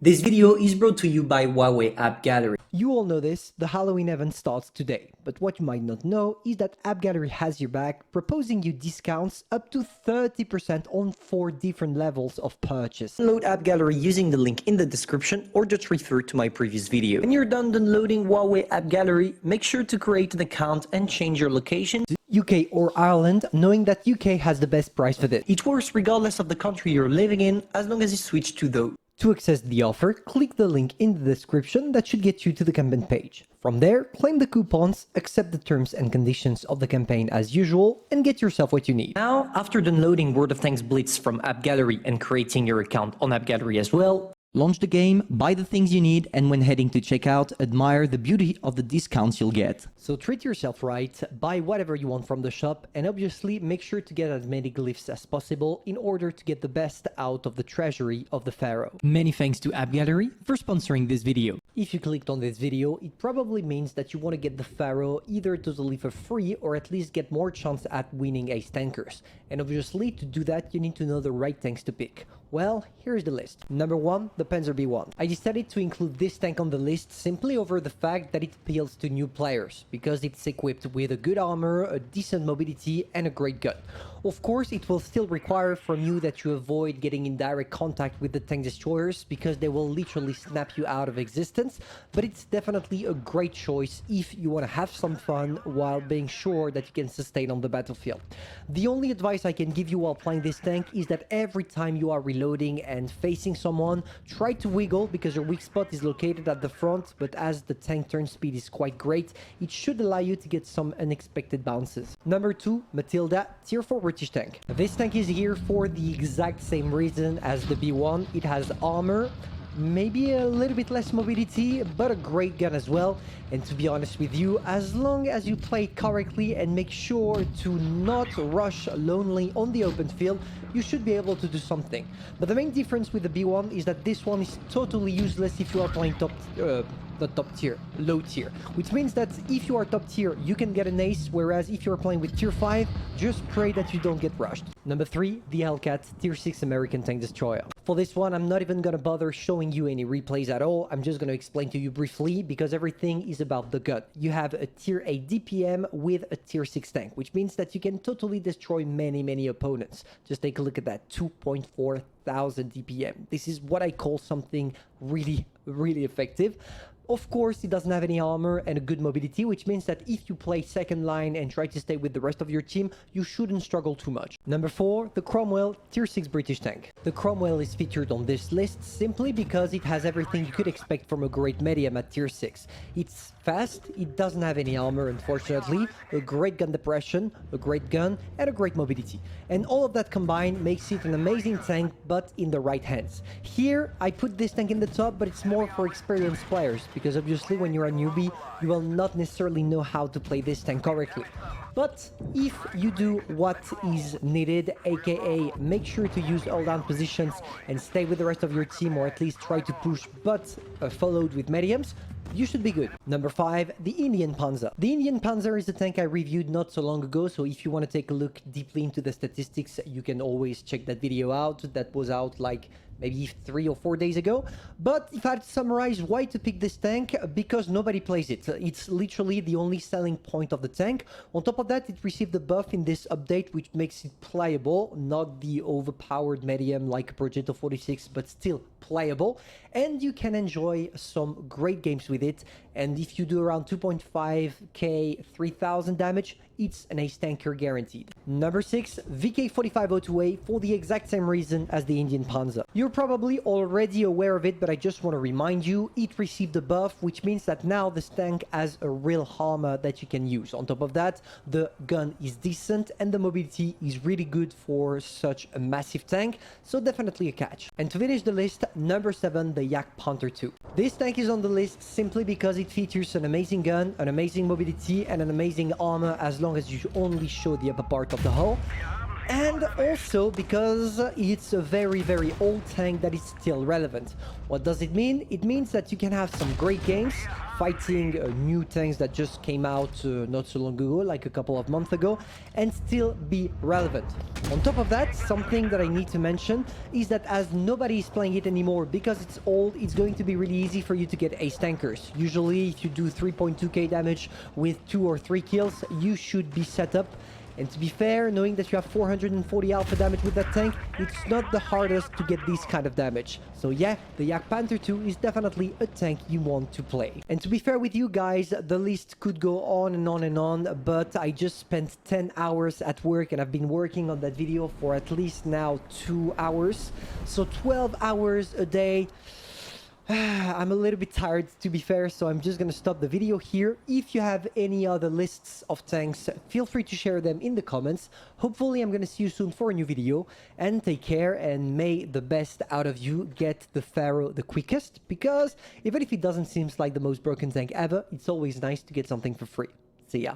This video is brought to you by Huawei App Gallery. You all know this, the Halloween event starts today, but what you might not know is that App Gallery has your back, proposing you discounts up to 30% on 4 different levels of purchase. Download App Gallery using the link in the description or just refer to my previous video. When you're done downloading Huawei App Gallery, make sure to create an account and change your location to UK or Ireland, knowing that UK has the best price for this. It works regardless of the country you're living in, as long as you switch to those. To access the offer, click the link in the description that should get you to the campaign page. From there, claim the coupons, accept the terms and conditions of the campaign as usual, and get yourself what you need. Now, after downloading Word of Thanks Blitz from App Gallery and creating your account on App Gallery as well, launch the game, buy the things you need, and when heading to checkout, admire the beauty of the discounts you'll get. So treat yourself right, buy whatever you want from the shop, and obviously make sure to get as many glyphs as possible in order to get the best out of the treasury of the Pharaoh. Many thanks to App Gallery for sponsoring this video. If you clicked on this video, it probably means that you want to get the Pharaoh either totally for free or at least get more chance at winning ace tankers. And obviously to do that you need to know the right tanks to pick. Well, here's the list. Number 1, the Panzer B1. I decided to include this tank on the list simply over the fact that it appeals to new players, because it's equipped with a good armor, a decent mobility, and a great gun. Of course, it will still require from you that you avoid getting in direct contact with the tank destroyers, because they will literally snap you out of existence, but it's definitely a great choice if you want to have some fun while being sure that you can sustain on the battlefield. The only advice I can give you while playing this tank is that every time you are reloading and facing someone, try to wiggle, because your weak spot is located at the front, but as the tank turn speed is quite great, it should allow you to get some unexpected bounces. Number 2, Matilda, tier 4 British tank. This tank is here for the exact same reason as the B1. It has armor, maybe a little bit less mobility, but a great gun as well. And to be honest with you, as long as you play correctly and make sure to not rush lonely on the open field, you should be able to do something. But the main difference with the B1 is that this one is totally useless if you are playing not top tier, low tier, which means that if you are top tier, you can get an ace, whereas if you're playing with tier 5, just pray that you don't get rushed. Number 3, the Alcat, tier 6 American tank destroyer. For this one, I'm not even gonna bother showing you any replays at all. I'm just gonna explain to you briefly, because everything is about the gun. You have a tier 8 DPM with a tier 6 tank, which means that you can totally destroy many opponents. Just take a look at that, 2.4 thousand DPM. This is what I call something really effective. Of course, it doesn't have any armor and a good mobility, which means that if you play second line and try to stay with the rest of your team, you shouldn't struggle too much. Number 4, the Cromwell, tier 6 British tank. The Cromwell is featured on this list simply because it has everything you could expect from a great medium at tier 6. It's fast, it doesn't have any armor unfortunately, a great gun depression, a great gun, and a great mobility. And all of that combined makes it an amazing tank, but in the right hands. Here, I put this tank in the top, but it's more for experienced players, because obviously when you're a newbie, you will not necessarily know how to play this tank correctly. But if you do what is needed, aka make sure to use all down positions and stay with the rest of your team, or at least try to push but followed with mediums, you should be good. Number 5, the Indian Panzer. The Indian Panzer is a tank I reviewed not so long ago, so if you want to take a look deeply into the statistics, you can always check that video out. That was out like maybe 3 or 4 days ago. But if I had to summarize why to pick this tank, because nobody plays it. It's literally the only selling point of the tank. On top of that, it received a buff in this update, which makes it playable, not the overpowered medium like Progetto 46, but still playable. And you can enjoy some great games with it. And if you do around 2.5k, 3000 damage, it's an ace tanker guaranteed. Number 6, VK4502A, for the exact same reason as the Indian Panzer. You're probably already aware of it, but I just want to remind you, it received a buff, which means that now this tank has a real armor that you can use. On top of that, the gun is decent and the mobility is really good for such a massive tank, so definitely a catch. And to finish the list, number 7, the Yak Panther 2. This tank is on the list simply because it features an amazing gun, an amazing mobility, and an amazing armor, as long as you only show the upper part of the hull. and also because it's a very old tank that is still relevant. What does it mean? It means that you can have some great games fighting new tanks that just came out not so long ago, like a couple of months ago, and still be relevant. On top of that, something that I need to mention is that as nobody is playing it anymore because it's old, it's going to be really easy for you to get ace tankers. Usually if you do 3.2k damage with 2 or 3 kills, you should be set up. And to be fair, knowing that you have 440 alpha damage with that tank, it's not the hardest to get this kind of damage. So yeah, the Yak Panther 2 is definitely a tank you want to play. And to be fair with you guys, the list could go on and on and on, but I just spent 10 hours at work and I've been working on that video for at least now 2 hours. So 12 hours a day. I'm a little bit tired, to be fair, so I'm just gonna stop the video here. If you have any other lists of tanks, feel free to share them in the comments. Hopefully I'm gonna see you soon for a new video, and take care, and may the best out of you get the Pharoah the quickest, because even if it doesn't seem like the most broken tank ever, it's always nice to get something for free. See ya.